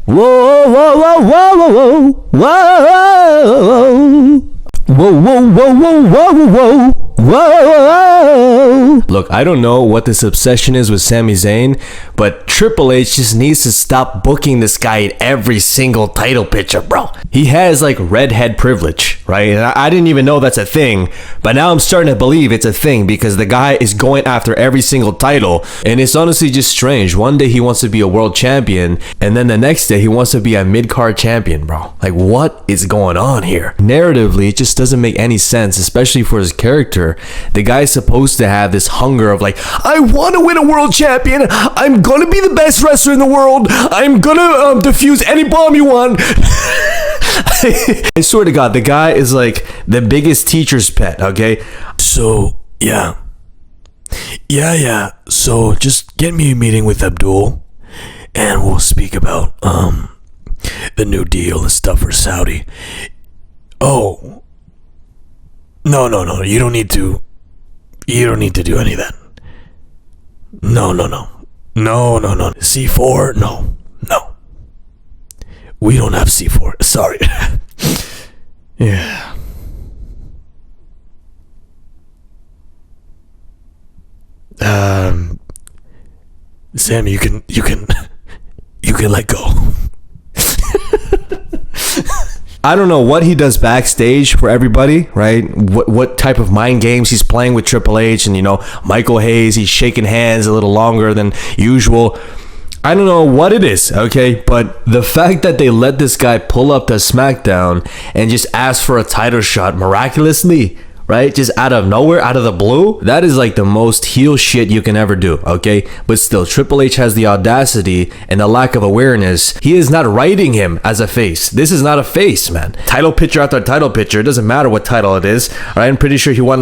Whoa, whoa, whoa, whoa, whoa, whoa, whoa, whoa, whoa, whoa, whoa, whoa, whoa. Look, I don't know what this obsession is with Sami Zayn, but Triple H just needs to stop booking this guy in every single title picture, bro. He has like redhead privilege, right? And I didn't even know that's a thing, but now I'm starting to believe it's a thing because the guy is going after every single title, and it's honestly just strange. One day he wants to be a world champion, and then the next day he wants to be a mid-card champion, bro. Like, what is going on here? Narratively, it just doesn't make any sense, especially for his character. The guy's supposed to have this hunger of like, I want to win a world champion. I'm gonna be the best wrestler in the world. I'm gonna defuse any bomb you want. I swear to God, the guy is like the biggest teacher's pet, okay? So, yeah. So, just get me a meeting with Abdul, and we'll speak about, the new deal and stuff for Saudi. Oh. No. You don't need to do any of that. No. C4? No. We don't have C4. Sorry. Yeah. Sam, you can let go. I don't know what he does backstage for everybody, right? What type of mind games he's playing with Triple H, and Michael Hayes, he's shaking hands a little longer than usual. I don't know what it is, okay? But the fact that they let this guy pull up to Smackdown and just ask for a title shot miraculously, right? Just out of nowhere, out of the blue. That is like the most heel shit you can ever do, okay? But still, Triple H has the audacity and the lack of awareness. He is not writing him as a face. This is not a face, man. Title picture after title picture. It doesn't matter what title it is, right? I'm pretty sure he won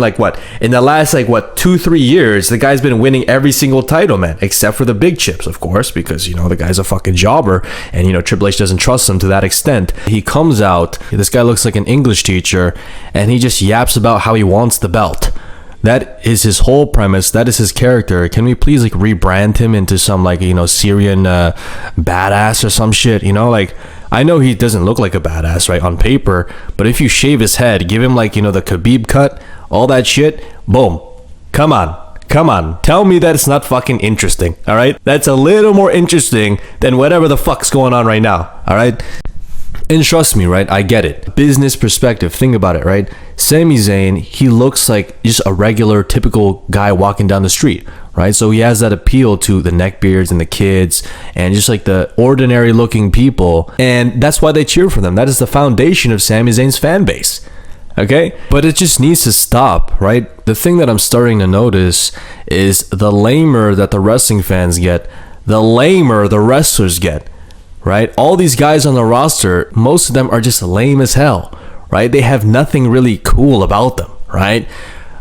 in the last 2-3 years, the guy's been winning every single title, man. Except for the big chips, of course, because, the guy's a fucking jobber and, Triple H doesn't trust him to that extent. He comes out, this guy looks like an English teacher, and he just yaps about how he wants the belt. That is his whole premise. That is his character. Can we please rebrand him into some Syrian badass or some shit? I know he doesn't look like a badass, right, on paper, but if you shave his head, give him the Khabib cut, all that shit, boom. Come on. Tell me that it's not fucking interesting, all right? That's a little more interesting than whatever the fuck's going on right now, all right? And trust me, right? I get it. Business perspective. Think about it, right? Sami Zayn, he looks like just a regular, typical guy walking down the street, right? So he has that appeal to the neckbeards and the kids and just the ordinary looking people. And that's why they cheer for them. That is the foundation of Sami Zayn's fan base. Okay? But it just needs to stop, right? The thing that I'm starting to notice is the lamer that the wrestling fans get, the lamer the wrestlers get. Right? All these guys on the roster, most of them are just lame as hell, right? They have nothing really cool about them, right?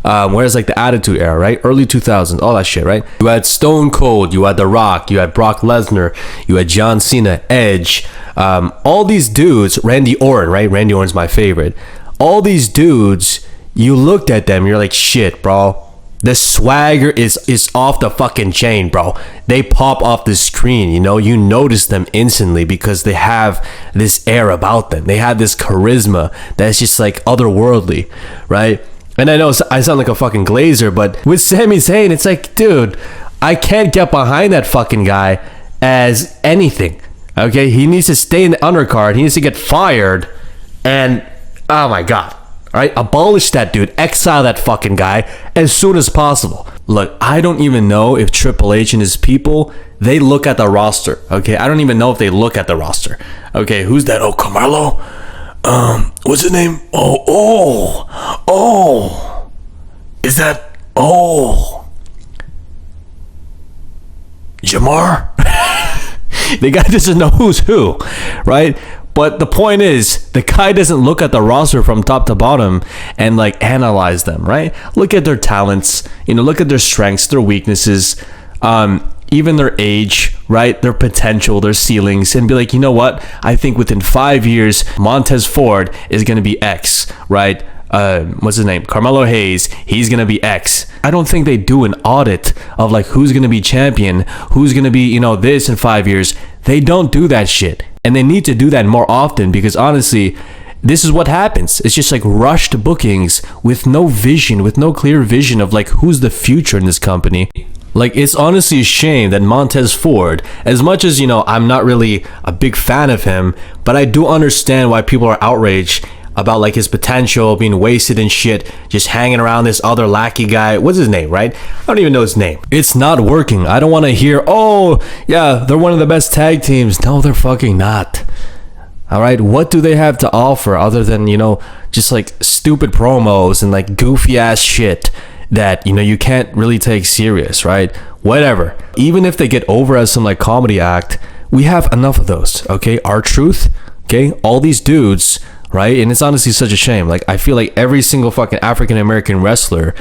Whereas the Attitude Era, right? Early 2000s, all that shit, right? You had Stone Cold, you had The Rock, you had Brock Lesnar, you had John Cena, Edge, all these dudes, Randy Orton, right? Randy Orton's my favorite. All these dudes, you looked at them, you're like, shit, bro. The swagger is off the fucking chain, bro. They pop off the screen, you notice them instantly because they have this air about them. They have this charisma that's just otherworldly, right? And I know I sound like a fucking glazer, but with Sami Zayn, it's dude, I can't get behind that fucking guy as anything, okay? He needs to stay in the undercard. He needs to get fired, and oh my God. Right? Abolish that dude. Exile that fucking guy as soon as possible. Look, I don't even know if Triple H and his people, they look at the roster. Okay? I don't even know if they look at the roster. Okay, who's that? Oh, Carmelo? What's his name? Oh. Is that... Oh. Jamar? The guy doesn't know who's who. Right? But the point is, the guy doesn't look at the roster from top to bottom and analyze them, right? Look at their talents, look at their strengths, their weaknesses, even their age, right? Their potential, their ceilings, and be like, you know what? I think within 5 years, Montez Ford is going to be X, right? What's his name? Carmelo Hayes, he's going to be X. I don't think they do an audit of who's going to be champion, who's going to be, this in 5 years. They don't do that shit. And they need to do that more often, because honestly, this is what happens. It's just like rushed bookings with no vision, with no clear vision of like who's the future in this company. Like, it's honestly a shame that Montez Ford, as much as, you know, I'm not really a big fan of him, but I do understand why people are outraged about like his potential, being wasted and shit, just hanging around this other lackey guy. What's his name, right? I don't even know his name. It's not working. I don't want to hear, oh yeah, they're one of the best tag teams. No, they're fucking not. All right, what do they have to offer other than, you know, just like stupid promos and like goofy ass shit that, you know, you can't really take serious, right? Whatever. Even if they get over as some like comedy act, we have enough of those, okay? R-Truth, okay? All these dudes, right? And it's honestly such a shame. Like, I feel like every single fucking African American wrestler,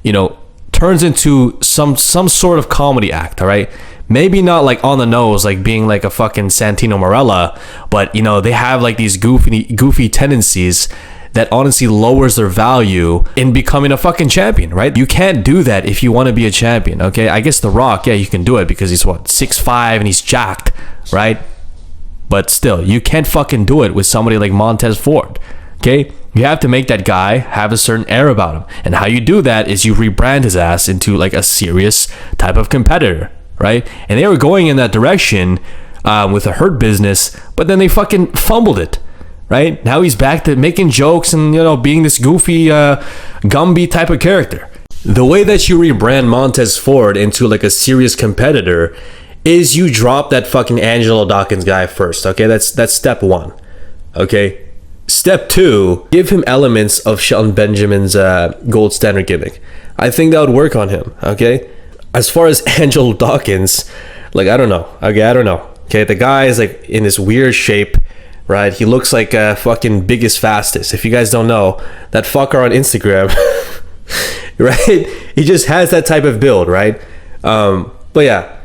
you know, turns into some sort of comedy act, all right? Maybe not like on the nose, like being like a fucking Santino Marella, but, you know, they have like these goofy tendencies that honestly lowers their value in becoming a fucking champion, right? You can't do that if you want to be a champion, okay? I guess The Rock, yeah, you can do it because he's what, 6'5" and he's jacked, right? But still, you can't fucking do it with somebody like Montez Ford, okay? You have to make that guy have a certain air about him. And how you do that is you rebrand his ass into like a serious type of competitor, right? And they were going in that direction with the Hurt Business, but then they fucking fumbled it, right? Now he's back to making jokes and, you know, being this goofy Gumby type of character. The way that you rebrand Montez Ford into like a serious competitor is you drop that fucking Angelo Dawkins guy first, okay? That's step one, okay? Step two, give him elements of Shelton Benjamin's gold standard gimmick. I think that would work on him, okay? As far as Angelo Dawkins, like, I don't know, okay? I don't know, okay? The guy is like in this weird shape, right? He looks like fucking Biggest Fastest. If you guys don't know, that fucker on Instagram, right? He just has that type of build, right? But yeah.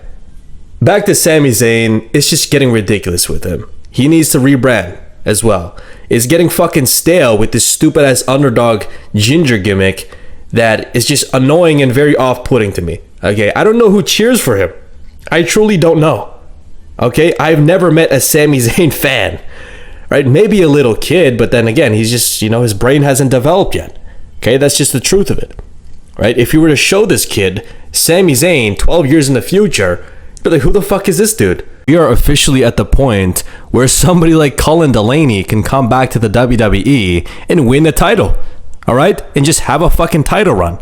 Back to Sami Zayn, it's just getting ridiculous with him. He needs to rebrand as well. It's getting fucking stale with this stupid ass underdog ginger gimmick that is just annoying and very off-putting to me. Okay, I don't know who cheers for him. I truly don't know. Okay, I've never met a Sami Zayn fan. Right? Maybe a little kid, but then again, he's just, you know, his brain hasn't developed yet. Okay, that's just the truth of it. Right? If you were to show this kid Sami Zayn 12 years in the future, but like, who the fuck is this dude? We are officially at the point where somebody like Colin Delaney can come back to the WWE and win a title, all right? And just have a fucking title run.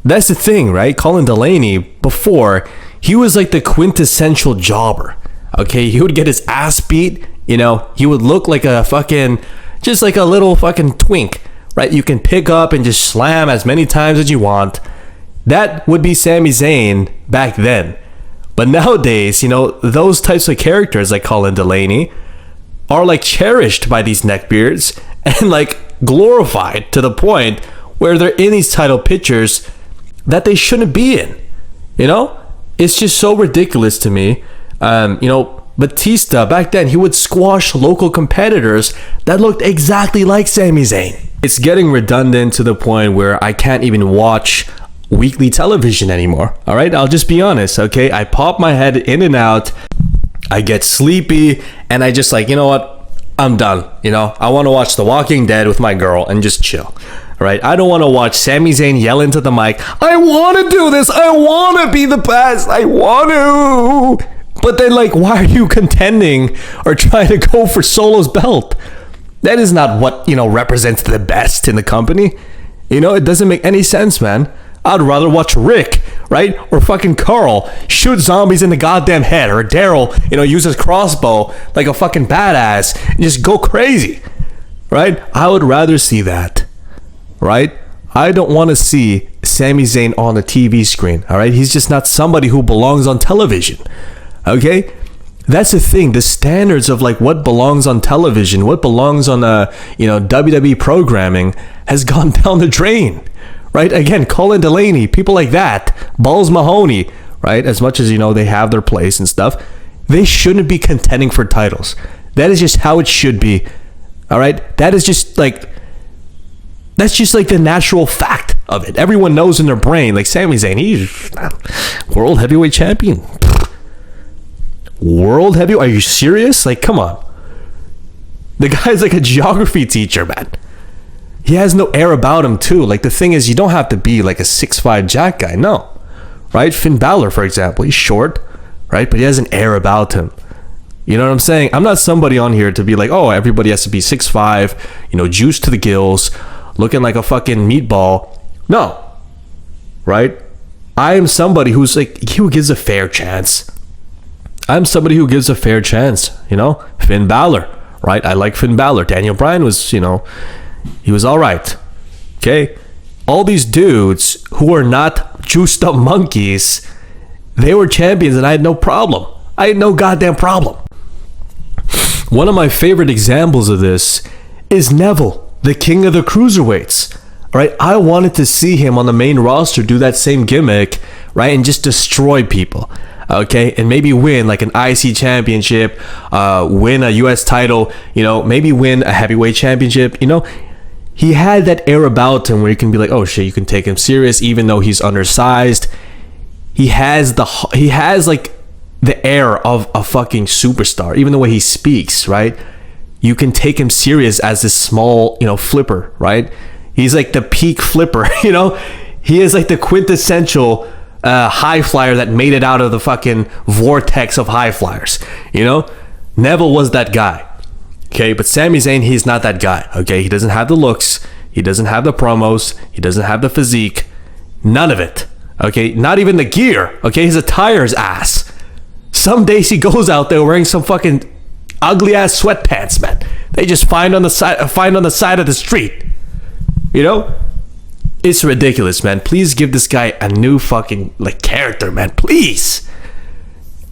That's the thing, right? Colin Delaney, before, he was like the quintessential jobber, okay? He would get his ass beat, you know? He would look like a fucking, just like a little fucking twink, right? You can pick up and just slam as many times as you want. That would be Sami Zayn back then. But nowadays, you know, those types of characters like Colin Delaney are like cherished by these neckbeards and like glorified to the point where they're in these title pictures that they shouldn't be in. You know, it's just so ridiculous to me. You know, Batista back then, he would squash local competitors that looked exactly like Sami Zayn. It's getting redundant to the point where I can't even watch weekly television anymore. All right, I'll just be honest, okay? I pop my head in and out, I get sleepy, and I just like, you know what, I'm done. You know, I want to watch The Walking Dead with my girl and just chill. All right, I don't want to watch Sami Zayn yell into the mic, I want to do this, I want to be the best, I want to. But then, like, why are you contending or trying to go for Solo's belt? That is not what, you know, represents the best in the company. You know, it doesn't make any sense, man. I'd rather watch Rick, right? Or fucking Carl shoot zombies in the goddamn head. Or Daryl, you know, use his crossbow like a fucking badass and just go crazy, right? I would rather see that, right? I don't want to see Sami Zayn on the TV screen, all right? He's just not somebody who belongs on television, okay? That's the thing. The standards of like what belongs on television, what belongs on, you know, WWE programming has gone down the drain. Right? Again, Colin Delaney, people like that, Balls Mahoney, right? As much as, you know, they have their place and stuff, they shouldn't be contending for titles. That is just how it should be. All right? That is just like, that's just like the natural fact of it. Everyone knows in their brain, like Sami Zayn, he's world heavyweight champion. World Heavyweight? Are you serious? Like, come on. The guy's like a geography teacher, man. He has no air about him, too. Like, the thing is, you don't have to be like a 6'5" Jack guy. No. Right? Finn Balor, for example. He's short, right? But he has an air about him. You know what I'm saying? I'm not somebody on here to be like, oh, everybody has to be 6'5", juice to the gills, looking like a fucking meatball. No. Right? I am somebody who's like, who gives a fair chance. I'm somebody who gives a fair chance, Finn Balor, right? I like Finn Balor. Daniel Bryan was, he was all right. Okay? All these dudes who are not juiced up monkeys, they were champions and I had no problem. I had no goddamn problem. One of my favorite examples of this is Neville, the king of the cruiserweights. Right? I wanted to see him on the main roster do that same gimmick, right? And just destroy people. Okay? And maybe win like an IC championship, win a US title, maybe win a heavyweight championship, He had that air about him where you can be like, oh shit, you can take him serious even though he's undersized. He has like the air of a fucking superstar, even the way he speaks, right? You can take him serious as this small, flipper, right? He's like the peak flipper, He is like the quintessential high flyer that made it out of the fucking vortex of high flyers, Neville was that guy, okay? But Sami Zayn, he's not that guy, okay? He doesn't have the looks. He doesn't have the promos. He doesn't have the physique. None of it, okay? Not even the gear, okay? His attire's ass. Some days he goes out there wearing some fucking ugly ass sweatpants, man. They just find on the side of the street. It's ridiculous, man. Please give this guy a new fucking character, man. Please.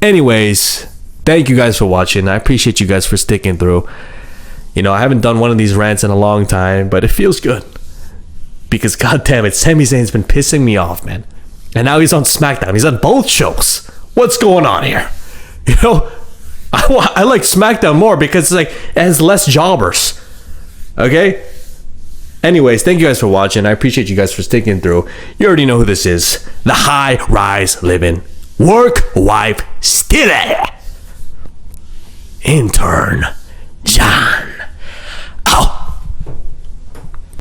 Anyways, thank you guys for watching. I appreciate you guys for sticking through. I haven't done one of these rants in a long time, but it feels good. Because goddamn it, Sami Zayn's been pissing me off, man. And now he's on Smackdown. He's on both shows. What's going on here? I like Smackdown more because it has less jobbers. Okay? Anyways, thank you guys for watching. I appreciate you guys for sticking through. You already know who this is. The high rise living work wife stealer. Intern John.